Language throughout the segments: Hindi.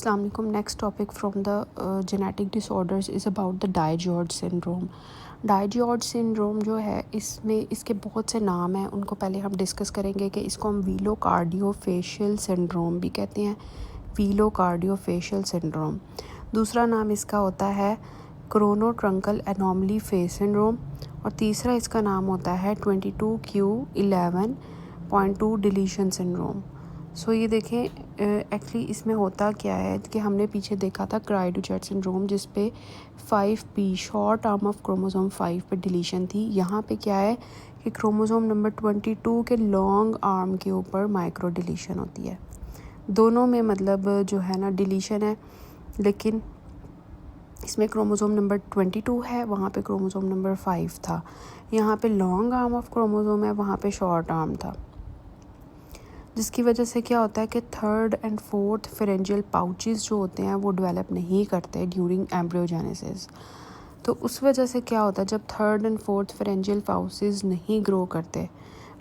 अस्सलाम वालेकुम। Next topic from the genetic disorders is about the DiGeorge syndrome. DiGeorge syndrome जो है इसमें इसके बहुत से नाम हैं, उनको पहले हम डिस्कस करेंगे कि इसको हम वीलोकार्डियोफेशियल सिंड्रोम भी कहते हैं, वीलोकार्डियोफेशियल सिंड्रोम। दूसरा नाम इसका होता है क्रोनोट्रंकल एनॉमली फेस सिंड्रोम और तीसरा इसका नाम होता है 22q11.2 डिलीशन सिंड्रोम। सो ये देखें एक्चुअली इसमें होता क्या है कि हमने पीछे देखा था क्राइडोचेट सिंड्रोम जिस पे 5p short arm of chromosome 5 पे डिलीशन थी। यहाँ पे क्या है कि क्रोमोसोम नंबर 22 के लॉन्ग आर्म के ऊपर माइक्रो डिलीशन होती है। दोनों में मतलब जो है ना डिलीशन है, लेकिन इसमें क्रोमोसोम नंबर 22 है, वहाँ पे क्रोमोसोम नंबर 5 था। यहाँ पे लॉन्ग आर्म ऑफ क्रोमोसोम है, वहाँ पे शॉर्ट आर्म था, जिसकी वजह से क्या होता है कि third and fourth pharyngeal pouches जो होते हैं वो डेवलप नहीं करते ड्यूरिंग एम्ब्रियोजेनेसिस। तो उस वजह से क्या होता है, जब third and fourth pharyngeal pouches नहीं ग्रो करते,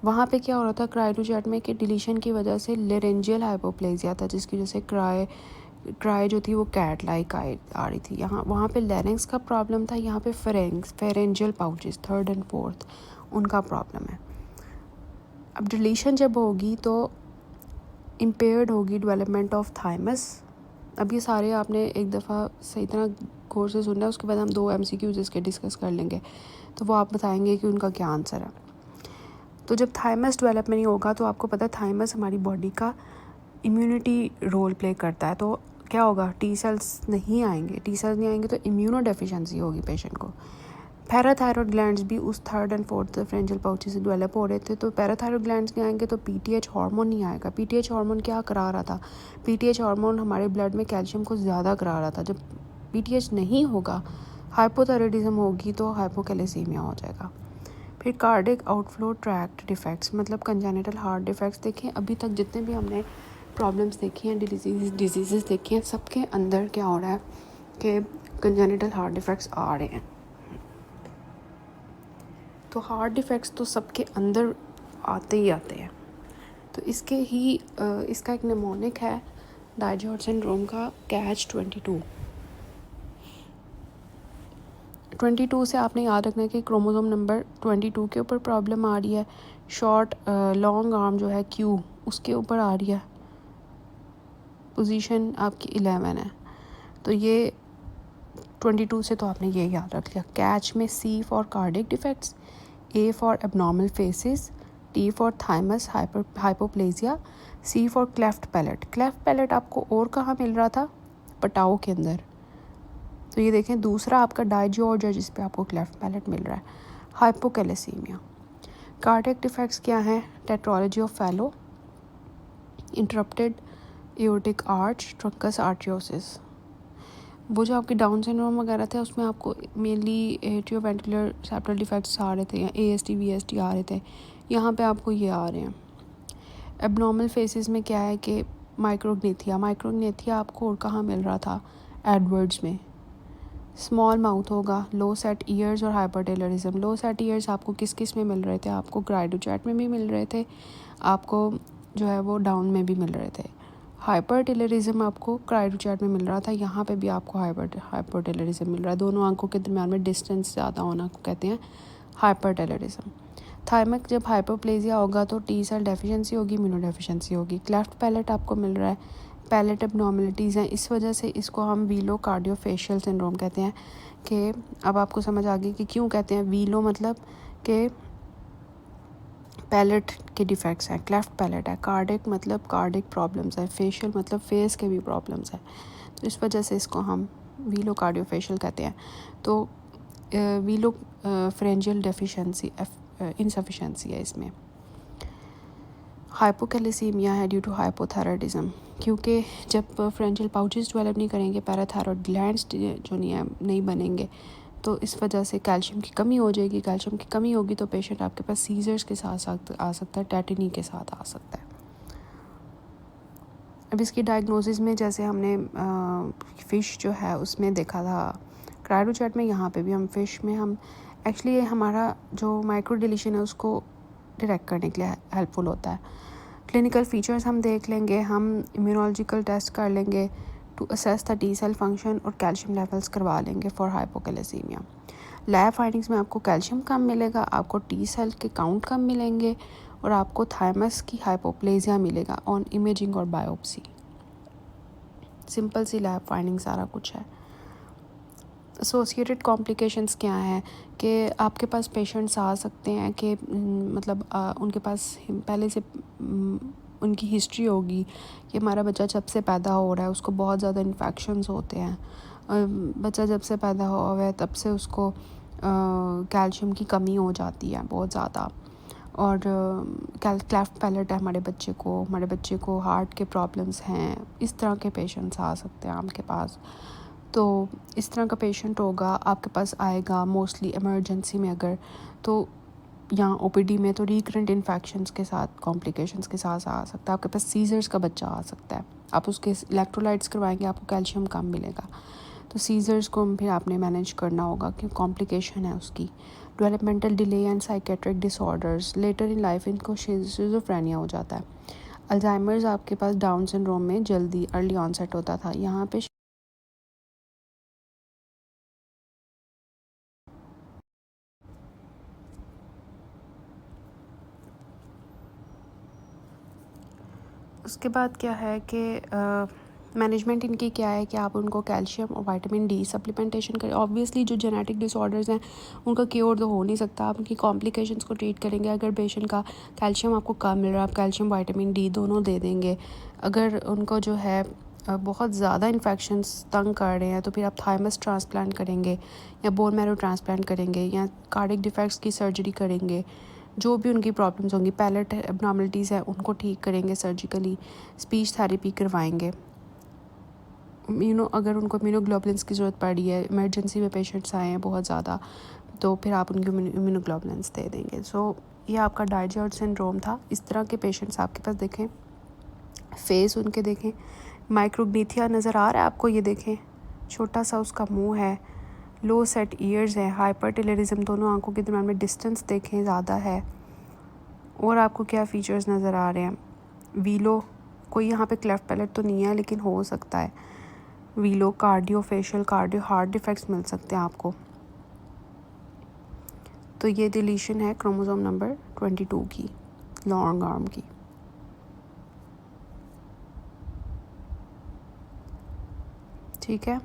वहाँ पे क्या हो रहा था क्राइडोचैट में कि डिलीशन की वजह से लेरेंजियल हाइपोप्लेजिया था, जिसकी वजह से क्राई जो थी वो कैट लाइक आ रही थी। वहाँ पे लैरिंक्स का प्रॉब्लम था, यहाँ पे pharyngeal pouches third and fourth उनका प्रॉब्लम है। अब डिलीशन जब होगी तो इम्पेयर्ड होगी डेवलपमेंट ऑफ थाइमस। अब ये सारे आपने एक दफ़ा सही तरह गौर से सुनना है, उसके बाद हम 2 MCQs इसके डिस्कस कर लेंगे, तो वो आप बताएंगे कि उनका क्या आंसर है। तो जब थाइमस डेवलप नहीं होगा तो आपको पता है थाइमस हमारी बॉडी का इम्यूनिटी रोल प्ले करता है, तो क्या होगा, टी सेल्स नहीं आएंगे तो इम्यूनो डेफिशिएंसी होगी पेशेंट को। पैराथायरॉयड ग्लैंड्स भी उस third and fourth pharyngeal pouches से डेवलप हो रहे थे, तो पैराथायरॉयड ग्लैंड्स नहीं आएंगे तो पीटीएच हार्मोन नहीं आएगा। पीटीएच हार्मोन क्या करा रहा था, पीटीएच हार्मोन हमारे ब्लड में कैल्शियम को ज़्यादा करा रहा था। जब पीटीएच नहीं होगा, हाइपोथायराइडिज्म होगी तो हाइपोकैलेसीमिया हो जाएगा। फिर कार्डिक आउटफ्लो ट्रैक्ट डिफेक्ट्स मतलब कंजेनिटल हार्ट डिफेक्ट्स। देखें अभी तक जितने भी हमने प्रॉब्लम्स देखी हैं, डिजीज़ देखी हैं, सबके अंदर क्या हो रहा है कि कंजेनिटल हार्ट डिफेक्ट्स आ रहे हैं। तो हार्ट डिफेक्ट्स तो सबके अंदर आते ही आते हैं। तो इसका एक निमोनिक है डाइजॉर्ज सिंड्रोम का कैच 22 से आपने याद रखना है कि क्रोमोसोम नंबर 22 के ऊपर प्रॉब्लम आ रही है, शॉर्ट लॉन्ग आर्म जो है क्यू उसके ऊपर आ रही है, पोजीशन आपकी 11 है। तो ये 22 से तो आपने ये याद रख लिया। कैच में C for cardiac defects, A for abnormal faces, T for thymus hypoplasia, C for cleft palate. Cleft palate आपको और कहाँ मिल रहा था, पटाओ के अंदर। तो ये देखें दूसरा आपका डाइजॉर्ज है जिस पे आपको क्लेफ्ट पैलेट मिल रहा है। हाइपोकैलेसीमिया। कार्डियक डिफेक्ट्स क्या हैं, tetralogy of Fallot, interrupted aortic arch, truncus arteriosus. वो जो आपके डाउन सिंड्रोम वगैरह थे उसमें आपको मेनली एट्रियोवेंट्रिकुलर सेप्टल डिफेक्ट्स आ रहे थे या AST VST आ रहे थे, यहाँ पे आपको ये आ रहे हैं। एबनॉर्मल फेसेस में क्या है कि माइक्रोग्नेथिया आपको और कहाँ मिल रहा था, एडवर्ड्स में। स्मॉल माउथ होगा, लो सेट ईयर्स और हाइपरटेलरिज्म। लो सेट ईयर्स आपको किस किस में मिल रहे थे, आपको क्राइडोचैट में भी मिल रहे थे, आपको जो है वो डाउन में भी मिल रहे थे। हाइपरटेलरिज्म आपको क्राइडोचैट में मिल रहा था, यहाँ पे भी आपको हाइपरटेलरिज्म मिल रहा है। दोनों आंखों के दरमियान में डिस्टेंस ज़्यादा होना को कहते हैं हाइपरटेलरिज्म। थाइमस जब हाइपोप्लेजिया होगा तो टी सेल डेफिशिएंसी होगी, इम्यूनो डेफिशिएंसी होगी। क्लेफ्ट पैलेट आपको मिल रहा है, पैलेट एबनॉर्मलिटीज़ हैं, इस वजह से इसको हम वीलोकार्डियोफेशियल सिंड्रोम कहते हैं। कि अब आपको समझ आ गई कि क्यों कहते हैं वीलो, मतलब कि पैलेट के डिफेक्ट्स हैं, क्लेफ्ट पैलेट है, कार्डिक मतलब कार्डिक प्रॉब्लम्स है, फेशियल मतलब फेस के भी प्रॉब्लम्स हैं, तो इस वजह से इसको हम वीलोकार्डियोफेशियल कहते हैं। तो वीलो फेरेंजियल डेफिशिएंसी इनसफिशिएंसी है इसमें। हाइपोकैलेसीमिया है ड्यू टू हाइपोथायराइडिज्म, क्योंकि जब फेरेंजियल पाउचेस डेवलप नहीं करेंगे, पैराथायरॉयड ग्लैंड्स जो नहीं बनेंगे, तो इस वजह से कैल्शियम की कमी हो जाएगी। कैल्शियम की कमी होगी तो पेशेंट आपके पास सीजर्स के साथ आ सकता है, टेटनी के साथ आ सकता है। अब इसकी डायग्नोसिस में जैसे हमने फ़िश जो है उसमें देखा था क्राइडोचैट में, यहाँ पे भी हम फ़िश में हम एक्चुअली हमारा जो माइक्रो डिलीशन है उसको डिटेक्ट करने के लिए हेल्पफुल होता है। क्लिनिकल फ़ीचर्स हम देख लेंगे, हम इम्यूनोलॉजिकल टेस्ट कर लेंगे, to assess the T cell function और कैल्शियम लेवल्स करवा लेंगे फॉर हाइपोकैलेसीमिया। लैब फाइंडिंग्स में आपको कैल्शियम कम मिलेगा, आपको टी सेल के काउंट कम मिलेंगे और आपको थायमस की हाइपोप्लेजिया मिलेगा ऑन इमेजिंग और बायोप्सी। सिंपल सी लैब फाइंडिंग सारा कुछ है। एसोसिएटेड कॉम्प्लिकेशंस क्या हैं कि आपके पास पेशेंट्स आ सकते हैं कि मतलब उनके पास पहले से उनकी हिस्ट्री होगी कि हमारा बच्चा जब से पैदा हो रहा है उसको बहुत ज़्यादा इन्फेक्शंस होते हैं, बच्चा जब से पैदा हुआ है तब से उसको कैल्शियम की कमी हो जाती है बहुत ज़्यादा, और क्लेफ्ट पैलेट है हमारे बच्चे को हार्ट के प्रॉब्लम्स हैं। इस तरह के पेशेंट्स आ सकते हैं आपके पास। तो इस तरह का पेशेंट होगा आपके पास आएगा मोस्टली इमरजेंसी में, अगर तो यहाँ ओपीडी में तो रिकरेंट इन्फेक्शंस के साथ कॉम्प्लिकेशंस के साथ आ सकता है। आपके पास सीजर्स का बच्चा आ सकता है, आप उसके इलेक्ट्रोलाइट्स करवाएंगे, आपको कैल्शियम कम मिलेगा, तो सीजर्स को फिर आपने मैनेज करना होगा कि कॉम्प्लिकेशन है उसकी। Developmental delay and psychiatric disorders later in life, इनको शिज़ोफ्रेनिया हो जाता है। अल्जाइमर्स आपके पास डाउन सिंड्रोम में जल्दी अर्ली ऑनसेट होता था, यहाँ पे उसके बाद क्या है कि मैनेजमेंट इनकी क्या है कि आप उनको कैल्शियम और विटामिन डी सप्लीमेंटेशन करें। ऑब्वियसली जो जेनेटिक डिसऑर्डर्स हैं उनका क्योर तो हो नहीं सकता, आप उनकी कॉम्प्लिकेशंस को ट्रीट करेंगे। अगर पेशेंट का कैल्शियम आपको कम मिल रहा है, आप कैल्शियम विटामिन डी दोनों दे देंगे। अगर उनको जो है बहुत ज़्यादा इन्फेक्शंस तंग कर रहे हैं तो फिर आप थाइमस ट्रांसप्लांट करेंगे या बोन मैरो ट्रांसप्लांट करेंगे या कार्डिक डिफेक्ट्स की सर्जरी करेंगे। जो भी उनकी प्रॉब्लम्स होंगी, पैलेट एबनॉर्मलिटीज़ है उनको ठीक करेंगे सर्जिकली, स्पीच थेरेपी करवाएंगे। अगर उनको इम्यूनोग्लोबुलिन्स की ज़रूरत पड़ी है, इमरजेंसी में पेशेंट्स आए हैं बहुत ज़्यादा, तो फिर आप उनको इम्यूनोग्लोबुलिन्स दे देंगे। सो ये आपका डाइजेस्ट सिंड्रोम था। इस तरह के पेशेंट्स आपके पास देखें, फेस उनके देखें, माइक्रोग्नीथिया नज़र आ रहा है आपको, ये देखें छोटा सा उसका मुंह है, लो सेट ईयर्स है, हाइपर टेलरिज्म, दोनों आंखों के दरम्यान में डिस्टेंस देखें ज़्यादा है। और आपको क्या फ़ीचर्स नज़र आ रहे हैं, वीलो, कोई यहाँ पे क्लेफ्ट पैलेट तो नहीं है लेकिन हो सकता है velo, cardio facial, cardio heart defects मिल सकते हैं आपको। तो ये डिलीशन है क्रोमोसोम नंबर 22 की, लॉन्ग आर्म की। ठीक है,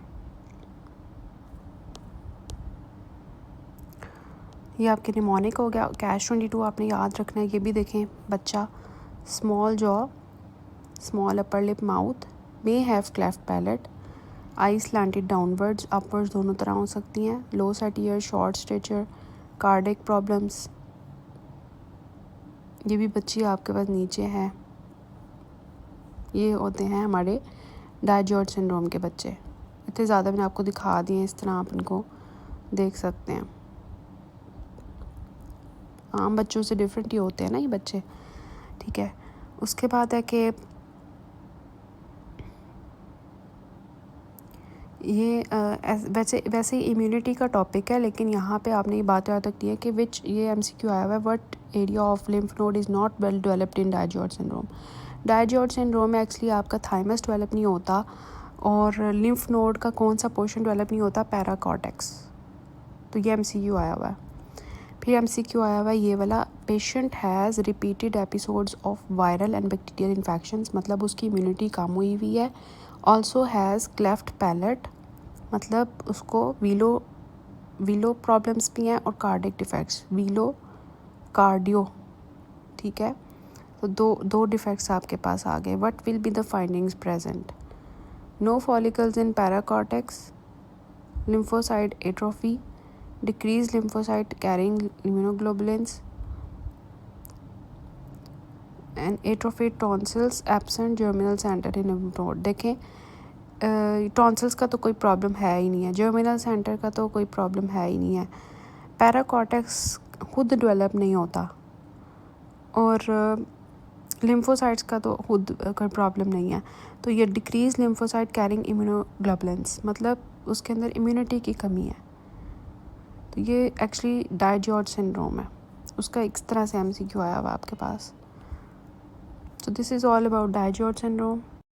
ये आपके निमोनिक हो गया। कैश 22 आपने याद रखना है। ये भी देखें बच्चा, small jaw, small upper lip, mouth, may have cleft palate, I slanted downwards upwards दोनों तरह हो सकती हैं, लो set ear, short stature, cardiac problems. ये भी बच्ची आपके पास नीचे है। ये होते हैं हमारे डाइजेस्ट सिंड्रोम के बच्चे। इतने ज़्यादा मैंने आपको दिखा दिए, इस तरह आप इनको देख सकते हैं। आम बच्चों से डिफरेंट ही होते हैं ना ये बच्चे। ठीक है, उसके बाद है कि ये वैसे इम्यूनिटी का टॉपिक है, लेकिन यहाँ पे आपने ये बात याद रखनी है कि विच, ये एमसीक्यू आया हुआ है, what area of lymph node is not well developed in digest syndrome. Digest syndrome में एक्चुअली आपका थाइमस डेवलप नहीं होता, और लिम्फ नोड का कौन सा पोर्शन डेवलप नहीं होता, पैराकॉर्टेक्स। तो ये एमसीक्यू आया हुआ है। फिर एमसीक्यू आया हुआ है ये वाला, patient has repeated episodes of viral and bacterial infections, मतलब उसकी इम्यूनिटी कम हुई हुई है। ऑल्सो हैज़ क्लेफ्ट पैलेट, मतलब उसको वीलो प्रॉब्लम्स भी हैं और कार्डिक डिफेक्ट्स, वीलो कार्डियो। ठीक है, तो दो डिफेक्ट्स आपके पास आ गए। What will be the findings present, no follicles in paracortex, lymphocyte atrophy, decreased lymphocyte carrying immunoglobulins, and atrophied tonsils, absent germinal center in lymph node। देखें टॉन्सिल्स का तो कोई प्रॉब्लम है ही नहीं है, जर्मिनल सेंटर का तो कोई प्रॉब्लम है ही नहीं है, पैराकॉर्टेक्स खुद डेवलप नहीं होता, और लिम्फोसाइट्स का तो खुद कोई प्रॉब्लम नहीं है। तो ये डिक्रीज लिम्फोसाइट कैरिंग इम्यूनोग्लोबुलिन्स, मतलब उसके अंदर इम्यूनिटी की कमी है। तो ये एक्चुअली डाइजेस्ट सिंड्रोम है, उसका एक तरह से एमसीक्यू आया हुआ आपके पास। So this is all about Digeorge syndrome.